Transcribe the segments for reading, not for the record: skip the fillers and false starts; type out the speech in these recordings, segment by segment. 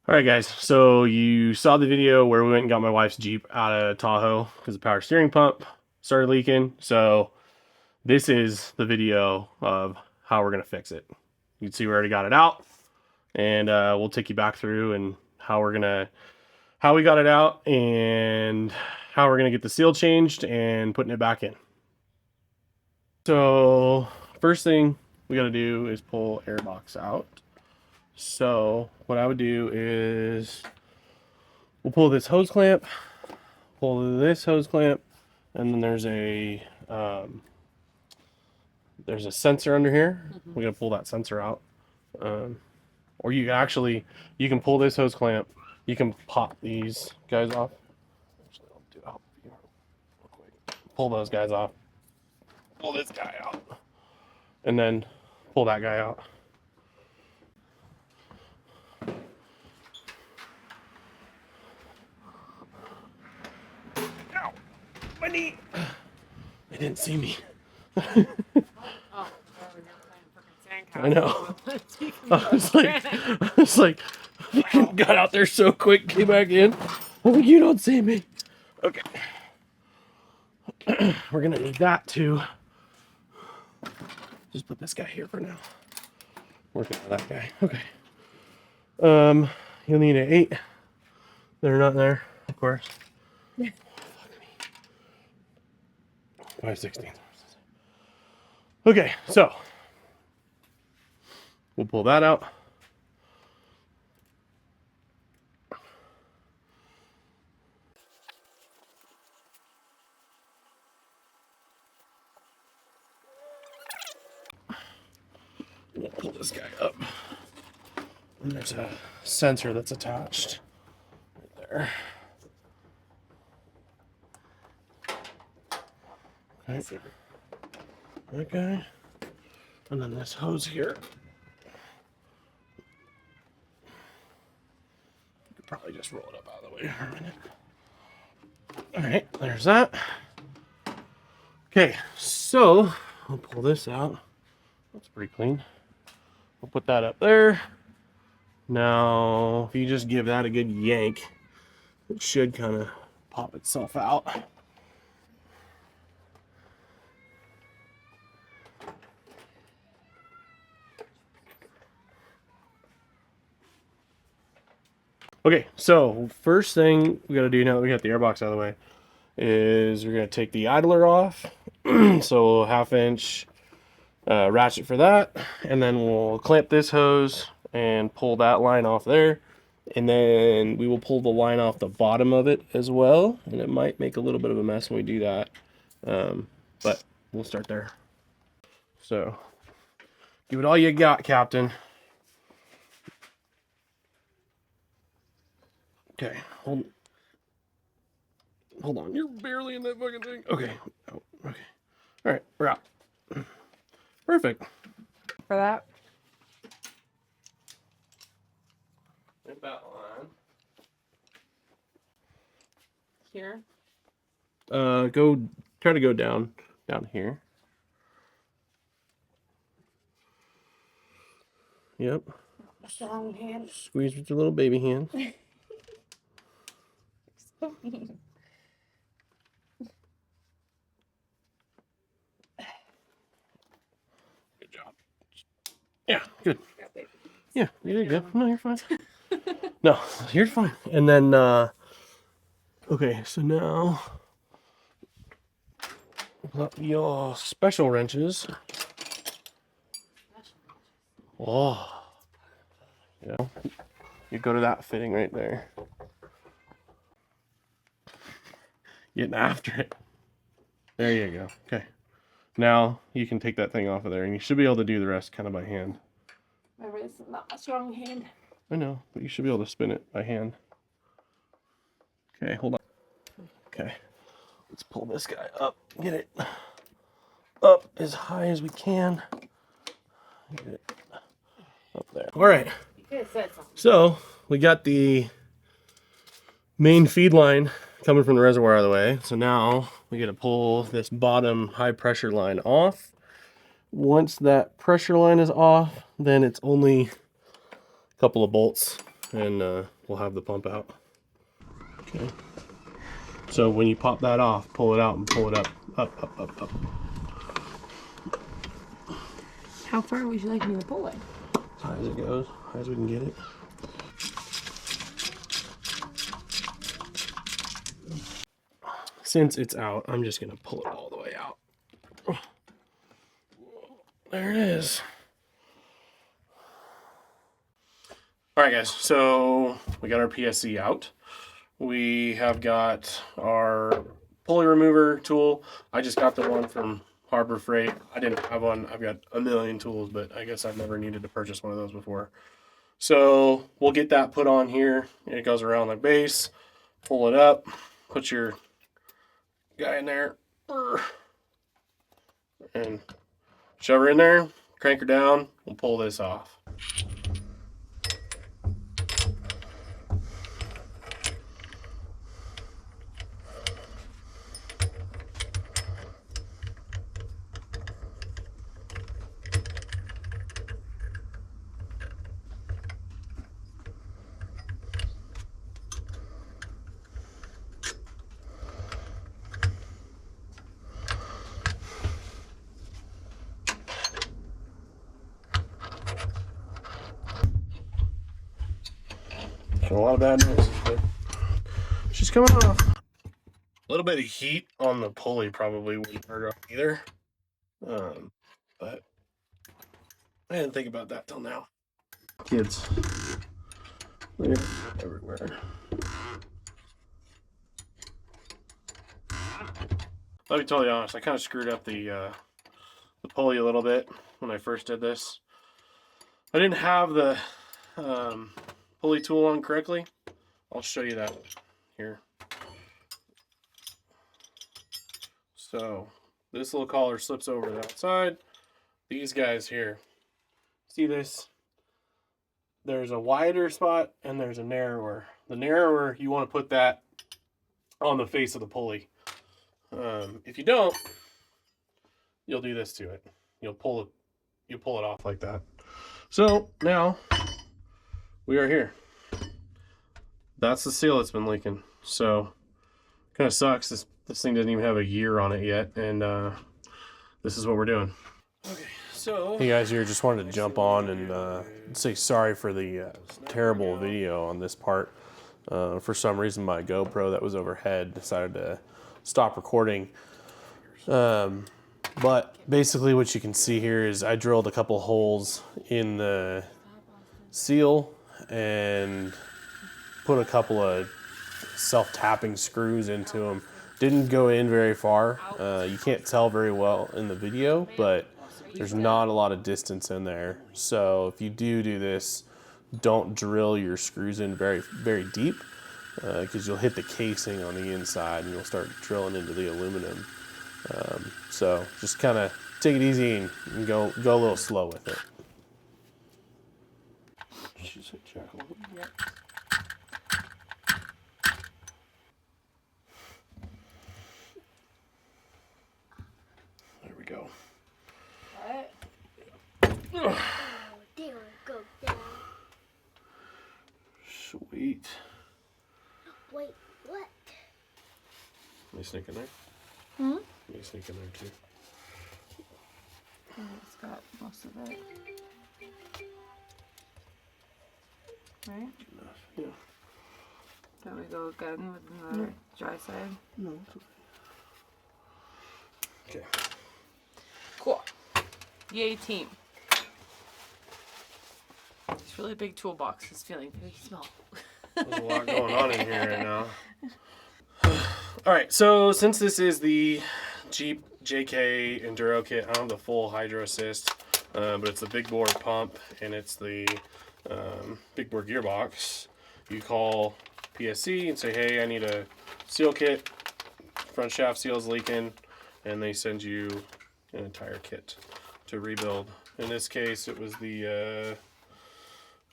All right, guys, so you saw the video where we went and got my wife's Jeep out of Tahoe because the power steering pump started leaking. So this is the video of how we're going to fix it. You can see we already got it out, and we'll take you back through and how we got it out and how we're going to get the seal changed and putting it back in. So first thing we got to do is pull air box out. So what I would do is we'll pull this hose clamp, pull this hose clamp, and then there's a sensor under here. We're gonna pull that sensor out, or you can pull this hose clamp. You can pop these guys off. Actually, I'll do it real quick. Pull those guys off. Pull this guy out, and then pull that guy out. Ow! My knee! They didn't see me. I know. I was like, got out there so quick, came back in. I'm like, you don't see me. Okay. We're gonna need that too. Just put this guy here for now. Working on that guy. Okay. You'll need an 8. They're not there, of course. Yeah. 5/16. Okay, so we'll pull that out. We'll pull this guy up. And there's a sensor that's attached right there. Okay. Okay. And then this hose here. You could probably just roll it up out of the way for a minute. Alright, there's that. Okay, so I'll pull this out. That's pretty clean. We'll put that up there. Now, if you just give that a good yank, it should kind of pop itself out. Okay, so first thing we gotta do now that we got the airbox out of the way is we're gonna take the idler off. So 1/2 inch ratchet for that, and then we'll clamp this hose and pull that line off there, and then we will pull the line off the bottom of it as well, and it might make a little bit of a mess when we do that, but we'll start there. So give it all you got, Captain. Okay, hold on, you're barely in that fucking thing. Okay, oh, okay, all right, we're out. Perfect. For that. About line. Here. Try to go down here. Yep. Strong hand. Squeeze with your little baby hands. Good job. Yeah, good. Yeah, you did good. No, you're fine. No, you're fine. And then, okay, so now, pull up your special wrenches. Oh, yeah. You go to that fitting right there. Getting after it. There you go. Okay. Now you can take that thing off of there, and you should be able to do the rest kind of by hand. My wrist is not a strong hand. I know, but you should be able to spin it by hand. Okay, hold on. Okay, let's pull this guy up. Get it up as high as we can. Get it up there. All right. You could have said something. So we got the main feed line coming from the reservoir out of the way. So now we got to pull this bottom high pressure line off. Once that pressure line is off, then it's only a couple of bolts and we'll have the pump out. Okay. So when you pop that off, pull it out and pull it up. Up. How far would you like me to pull it? As high as it goes, as high as we can get it. Since it's out, I'm just gonna pull it all the way out. There it is. All right, guys, so we got our PSC out. We have got our pulley remover tool. I just got the one from Harbor Freight. I didn't have one. I've got a million tools, but I guess I've never needed to purchase one of those before. So we'll get that put on here. It goes around the base. Pull it up. Put your guy in there. And shove her in there. Crank her down. We'll pull this off. A lot of bad noises, but she's coming off. A little bit of heat on the pulley probably wouldn't hurt her either. But I didn't think about that till now. Kids, they're everywhere. I'll be totally honest, I kind of screwed up the pulley a little bit when I first did this. I didn't have the pulley tool on correctly. I'll show you that here. So this little collar slips over the outside. These guys here, see this? There's a wider spot and there's a narrower. The narrower, you want to put that on the face of the pulley. If you don't, you'll do this to it. You'll pull it off like that. So now we are here. That's the seal that's been leaking. So kind of sucks. This thing doesn't even have a year on it yet, and this is what we're doing. Okay, so hey guys, here just wanted to jump on and say sorry for the terrible video on this part. For some reason, my GoPro that was overhead decided to stop recording. But basically, what you can see here is I drilled a couple holes in the seal and put a couple of self-tapping screws into them. Didn't go in very far. You can't tell very well in the video, but there's not a lot of distance in there. So if you do this, don't drill your screws in very, very deep, because you'll hit the casing on the inside and you'll start drilling into the aluminum. So just kind of take it easy and go a little slow with it. Yep. There we go. What? Oh, there we go down. Sweet. Wait, what? Let me sneak in there. Hmm? Let me sneak in there too. It's got most of it. Right? Yeah. Then we go again with another dry side. No, it's okay. Okay. Cool. Yay, team. This really big toolbox is feeling very small. There's a lot going on in here right now. All right, so since this is the jeepjk Enduro kit, I don't have the full hydro assist, but it's the big bore pump and it's the big bore gearbox. You call PSC and say, hey, I need a seal kit, front shaft seal's leaking, and they send you an entire kit to rebuild. In this case, it was the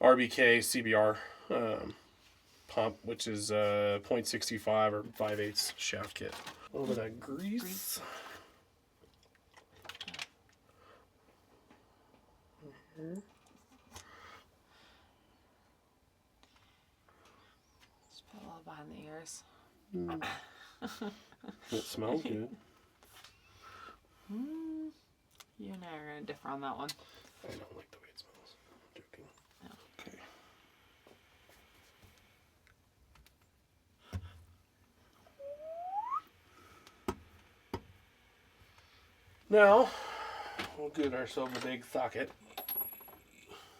RBK CBR pump, which is 0.65 or 5/8 shaft kit. A little bit of grease. behind the ears. It smells good. You and I are going to differ on that one. I don't like the way it smells. I'm joking. No. Okay. Now, we'll get ourselves a big socket.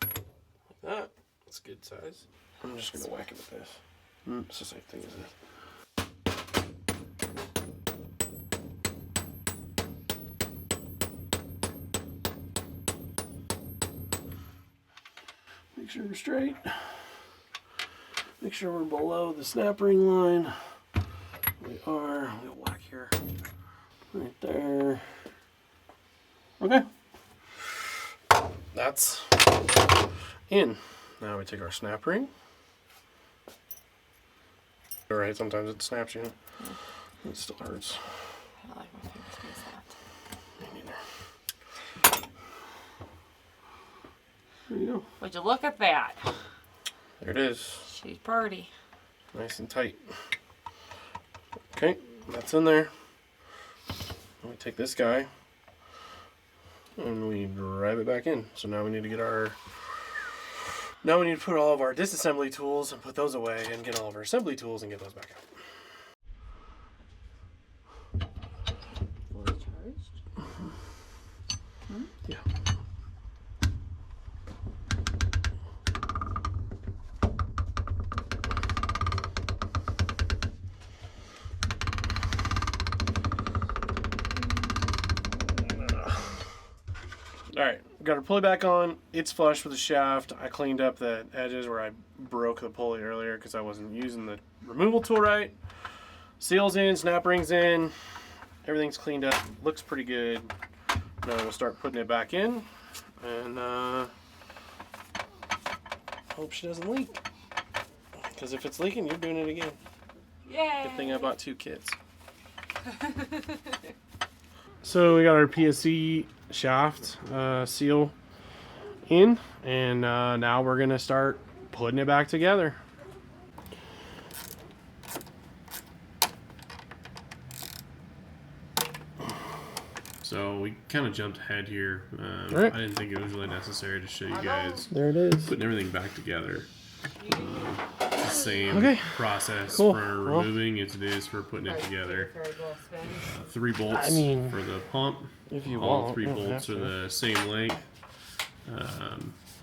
Like that. That's a good size. I'm just going to whack it with this. It's the same thing as this. Make sure we're straight. Make sure we're below the snap ring line. We are. We'll whack here. Right there. Okay. That's in. Now we take our snap ring. Alright, sometimes it snaps, you know. It still hurts. I don't like my fingers being snapped. Me neither. There you go. Would you look at that? There it is. She's pretty. Nice and tight. Okay, that's in there. Then we take this guy and we drive it back in. So now we need to get our... Now we need to put all of our disassembly tools and put those away and get all of our assembly tools and get those back out. Fully charged? Yeah. Alright, got our pulley back on. It's flush with the shaft. I cleaned up the edges where I broke the pulley earlier because I wasn't using the removal tool right. Seals in, snap rings in. Everything's cleaned up. Looks pretty good. Now we'll start putting it back in. And hope she doesn't leak. Because if it's leaking, you're doing it again. Yay! Good thing I bought 2 kits. So we got our PSC shaft seal in, and now we're gonna start putting it back together. So we kind of jumped ahead here. Right. I didn't think it was really necessary to show you guys There it is. putting everything back together. It's the same Okay. process Cool. for Well. removing as it is for putting it together. 3 bolts I mean, for the pump. If you All want, 3 you don't bolts have are to. the same length.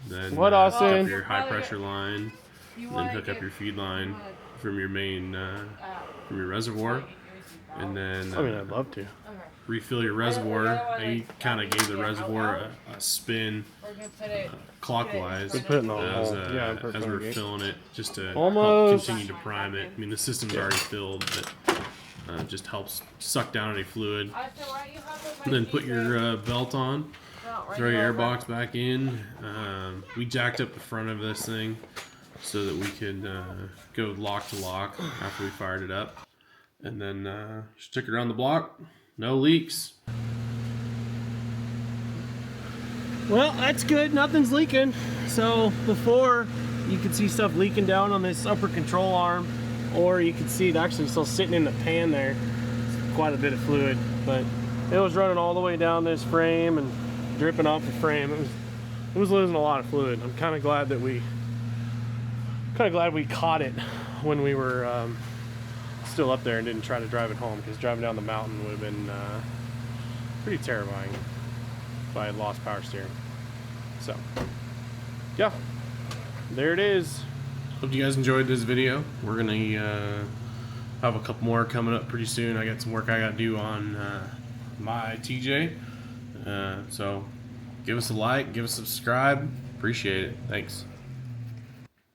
Then What, hook Austin? up your high pressure line. Then hook up your feed line from your main from your reservoir. And then I mean, I'd love to. refill your reservoir. I kind of gave the reservoir a spin clockwise We put it in the as, hole. Yeah, I'm as perfect. we're filling it, just to help Almost. continue to prime it. I mean, the system's already filled, but just helps suck down any fluid. And then put your belt on, throw your air box back in. We jacked up the front of this thing so that we could go lock to lock after we fired it up. And then just took it around the block. No leaks. Well, that's good. Nothing's leaking. So before, you could see stuff leaking down on this upper control arm, or you could see it actually still sitting in the pan there. It's quite a bit of fluid, but it was running all the way down this frame and dripping off the frame. It was losing a lot of fluid. I'm kind of glad that we caught it when we were still up there and didn't try to drive it home, because driving down the mountain would have been pretty terrifying if I had lost power steering. So, yeah, there it is. Hope you guys enjoyed this video. We're gonna have a couple more coming up pretty soon. I got some work I gotta do on my TJ. So give us a like, give us a subscribe. Appreciate it. Thanks.